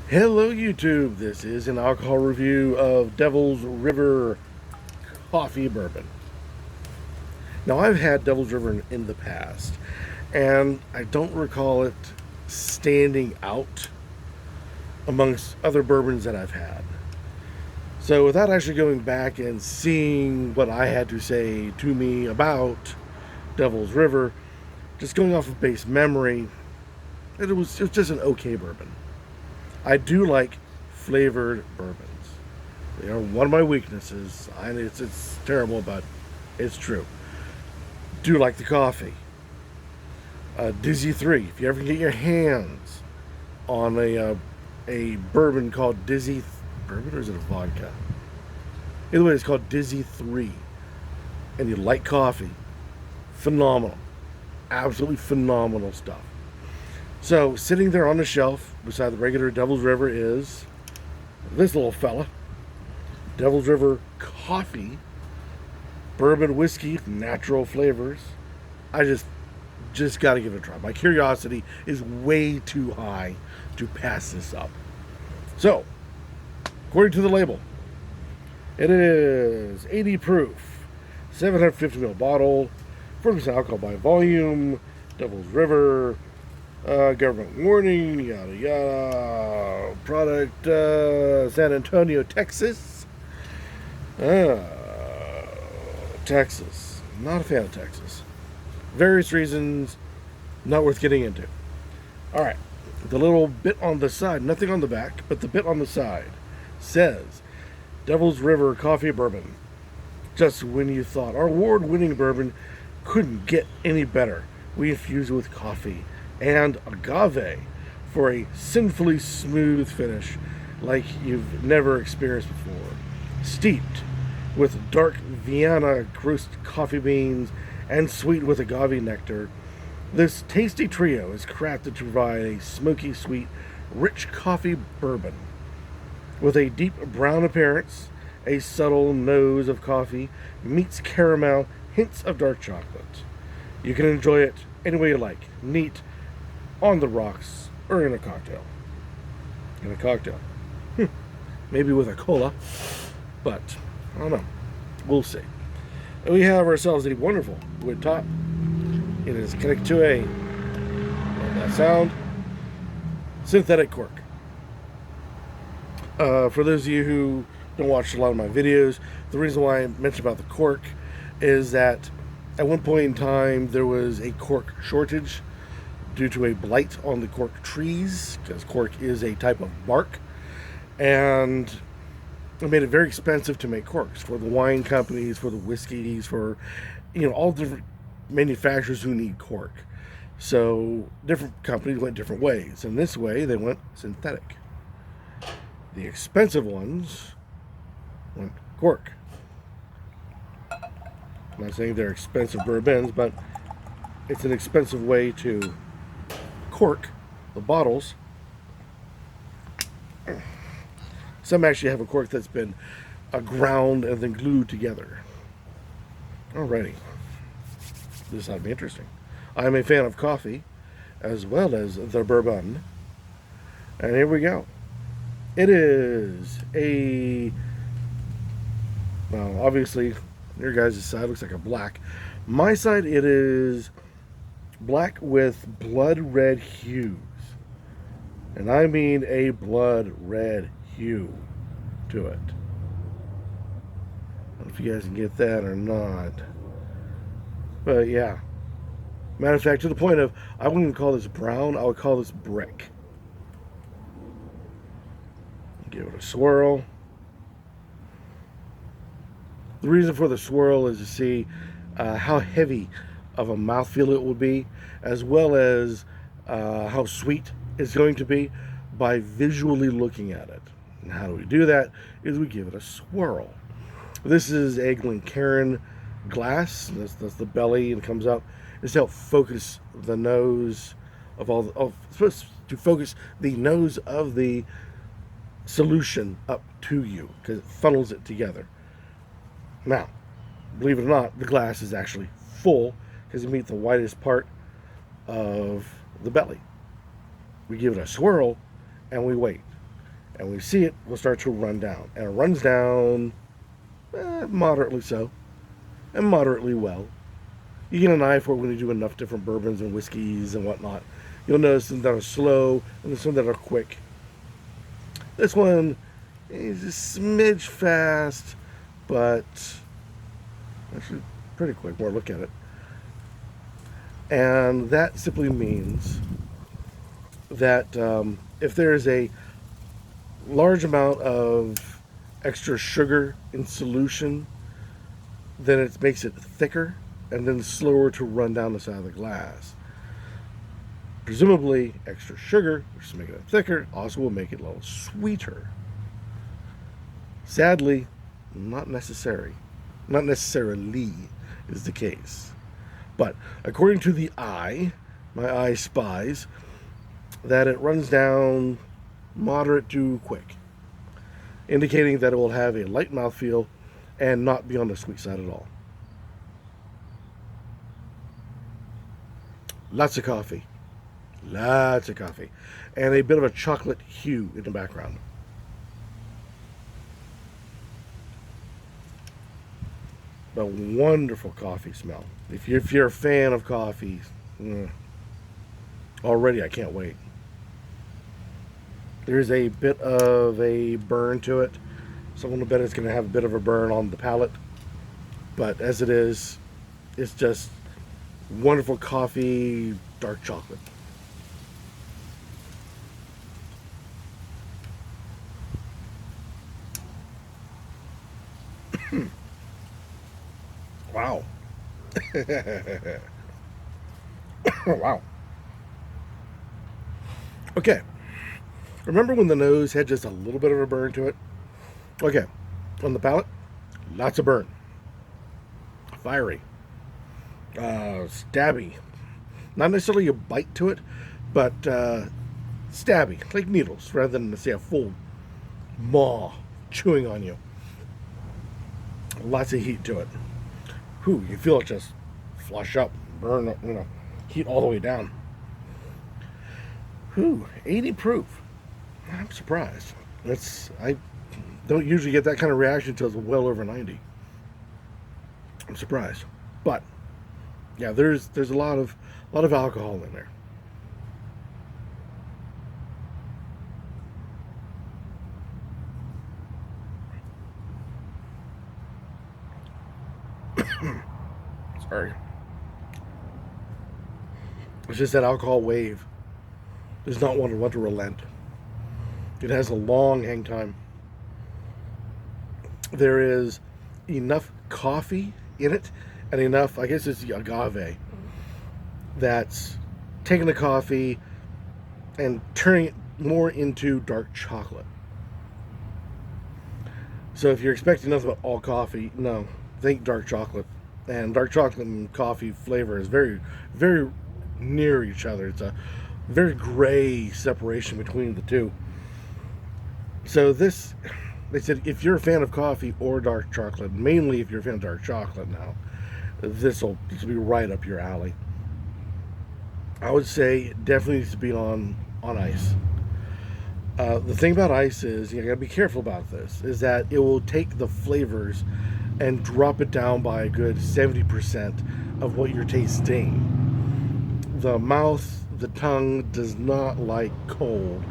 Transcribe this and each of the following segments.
Hello YouTube, this is an alcohol review of Devil's River Coffee Bourbon. Now I've had Devil's River in the past, and I don't recall it standing out amongst other bourbons that I've had. So without actually going back and seeing what I had to say to me about Devil's River, just going off of base memory, it was just an okay bourbon. I do like flavored bourbons. They are one of my weaknesses. It's terrible, but it's true. Do like the coffee. Dizzy 3. If you ever get your hands on a bourbon called Dizzy Bourbon, or is it a vodka? Either way, it's called Dizzy 3. And you like coffee, phenomenal. Absolutely phenomenal stuff. So, sitting there on the shelf beside the regular Devil's River is this little fella. Devil's River Coffee, bourbon whiskey, natural flavors. I just got to give it a try. My curiosity is way too high to pass this up. So, according to the label, it is 80 proof, 750 ml bottle, 40% alcohol by volume, Devil's River, government warning, yada yada. Product, San Antonio, Texas. Texas. Not a fan of Texas. Various reasons, not worth getting into. Alright, the little bit on the side, nothing on the back, but the bit on the side says Devil's River Coffee Bourbon. Just when you thought our award-winning bourbon couldn't get any better, we infuse it with coffee and agave for a sinfully smooth finish like you've never experienced before. Steeped with dark Vienna roast coffee beans and sweet with agave nectar, this tasty trio is crafted to provide a smoky, sweet, rich coffee bourbon. With a deep brown appearance, a subtle nose of coffee meets caramel, hints of dark chocolate. You can enjoy it any way you like, neat, on the rocks, or in a cocktail. In a cocktail. Maybe with a cola, but I don't know. We'll see. And we have ourselves a wonderful wood top. It is connected to a, love that sound, synthetic cork. For those of you who don't watch a lot of my videos, the reason why I mentioned about the cork is that at one point in time there was a cork shortage due to a blight on the cork trees, because cork is a type of bark, and it made it very expensive to make corks for the wine companies, for the whiskeys, for all different manufacturers who need cork. So different companies went different ways. In this way, they went synthetic. The expensive ones went cork. I'm not saying they're expensive bourbons, but it's an expensive way to cork the bottles. Some actually have a cork that's been ground and then glued together. Alrighty. This ought to be interesting. I'm a fan of coffee as well as the bourbon. And here we go. It is a, well, obviously your guys' side looks like a black. My side, it is black with blood red hues. And I mean a blood red hue to it. I don't know if you guys can get that or not. But yeah. Matter of fact, to the point of, I wouldn't even call this brown, I would call this brick. Give it a swirl. The reason for the swirl is to see how heavy of a mouthfeel it would be, as well as how sweet it's going to be by visually looking at it. And how do we do that? Is we give it a swirl. This is a Glencairn glass. That's the belly, and it comes up. It's to help focus the nose of all. It's supposed to focus the nose of the solution up to you because it funnels it together. Now, believe it or not, the glass is actually full because you meet the widest part of the belly. We give it a swirl and we wait. And when we see it, we'll start to run down. And it runs down moderately so, and moderately well. You get an eye for it when you do enough different bourbons and whiskeys and whatnot. You'll notice some that are slow and some that are quick. This one is a smidge fast, but actually pretty quick. More look at it. And that simply means that if there is a large amount of extra sugar in solution, then it makes it thicker and then slower to run down the side of the glass. Presumably, extra sugar, which is making it thicker, also will make it a little sweeter. Sadly, not necessary. Not necessarily is the case. But according to the eye, my eye spies that it runs down moderate to quick, indicating that it will have a light mouthfeel and not be on the sweet side at all. Lots of coffee. Lots of coffee. And a bit of a chocolate hue in the background. A wonderful coffee smell. If you're a fan of coffee, already I can't wait. There's a bit of a burn to it. Someone will bet it's going to have a bit of a burn on the palate. But as it is, it's just wonderful coffee, dark chocolate. Wow. Wow. Okay. Remember when the nose had just a little bit of a burn to it? Okay. On the palate, lots of burn. Fiery. Stabby. Not necessarily a bite to it, but stabby. Like needles, rather than, say, a full maw chewing on you. Lots of heat to it. Whew, you feel it just flush up, burn up, heat all the way down. Whew, 80 proof. I'm surprised. I don't usually get that kind of reaction until it's well over 90. I'm surprised. But yeah, there's a lot of alcohol in there. Sorry. It's just that alcohol wave does not want to relent. It has a long hang time. There is enough coffee in it and enough, I guess it's the agave, that's taking the coffee and turning it more into dark chocolate. So if you're expecting nothing but all coffee, no, think dark chocolate. And dark chocolate and coffee flavor is very, very near each other. It's a very gray separation between the two. So this, they said, if you're a fan of coffee or dark chocolate, mainly if you're a fan of dark chocolate now, this will be right up your alley. I would say it definitely needs to be on ice. The thing about ice is, you gotta be careful about this, is that it will take the flavors and drop it down by a good 70% of what you're tasting. The mouth, the tongue does not like cold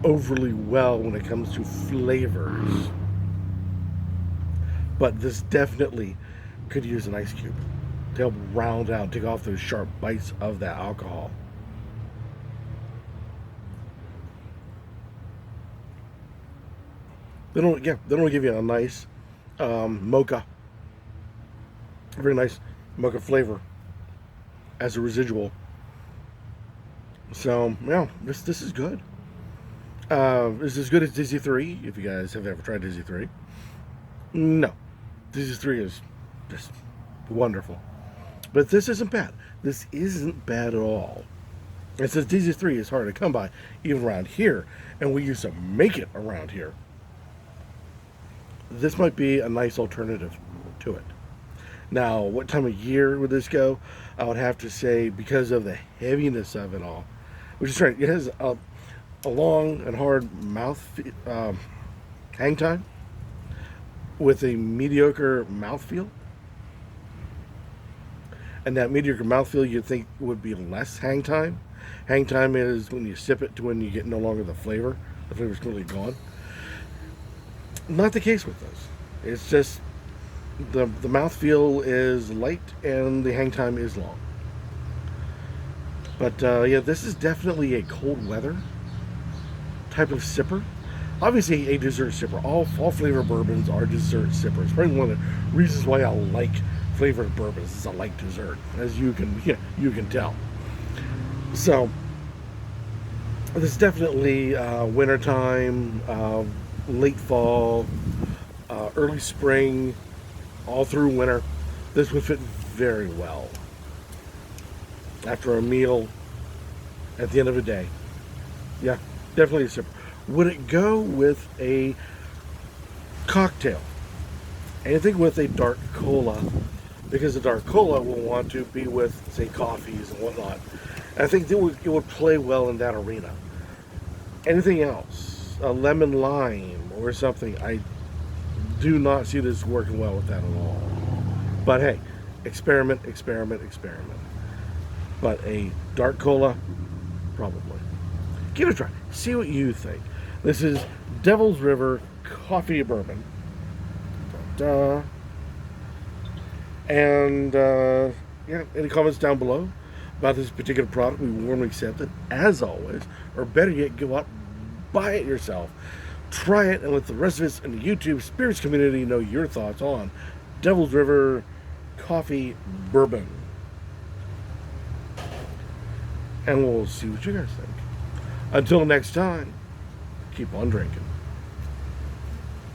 overly well when it comes to flavors. But this definitely could use an ice cube to help round out, take off those sharp bites of that alcohol. They don't give you a nice mocha, very nice mocha flavor as a residual. So yeah, this is good. Is as good as Dizzy 3, if you guys have ever tried Dizzy 3. No. Dizzy 3 is just wonderful. But this isn't bad. This isn't bad at all. It says Dizzy 3 is hard to come by, even around here, and we used to make it around here. This might be a nice alternative to it. Now, what time of year would this go? I would have to say, because of the heaviness of it all, which is right, it has a long and hard hang time with a mediocre mouthfeel. And that mediocre mouthfeel you'd think would be less hang time. Hang time is when you sip it to when you get no longer the flavor. The flavor's completely gone. Not the case with this. It's just the mouthfeel is light and the hang time is long. But yeah, this is definitely a cold weather type of sipper. Obviously, a dessert sipper. All flavor bourbons are dessert sippers. Probably one of the reasons why I like flavored bourbons is I like dessert, as you can tell. So this is definitely wintertime, late fall, early spring, all through winter. This would fit very well after a meal at the end of the day. Yeah, definitely a sipper. Would it go with a cocktail? Anything with a dark cola, because the dark cola will want to be with, say, coffees and whatnot. And I think it would play well in that arena. Anything else, a lemon lime or something, I do not see this working well with that at all. But hey, experiment. But a dark cola, probably. Give it a try. See what you think. This is Devil's River Coffee Bourbon. Ta-da. And yeah, any comments down below about this particular product? We warmly accept it, as always. Or better yet, go out, buy it yourself, try it, and let the rest of us in the YouTube spirits community know your thoughts on Devil's River Coffee Bourbon. And we'll see what you guys think. Until next time, keep on drinking.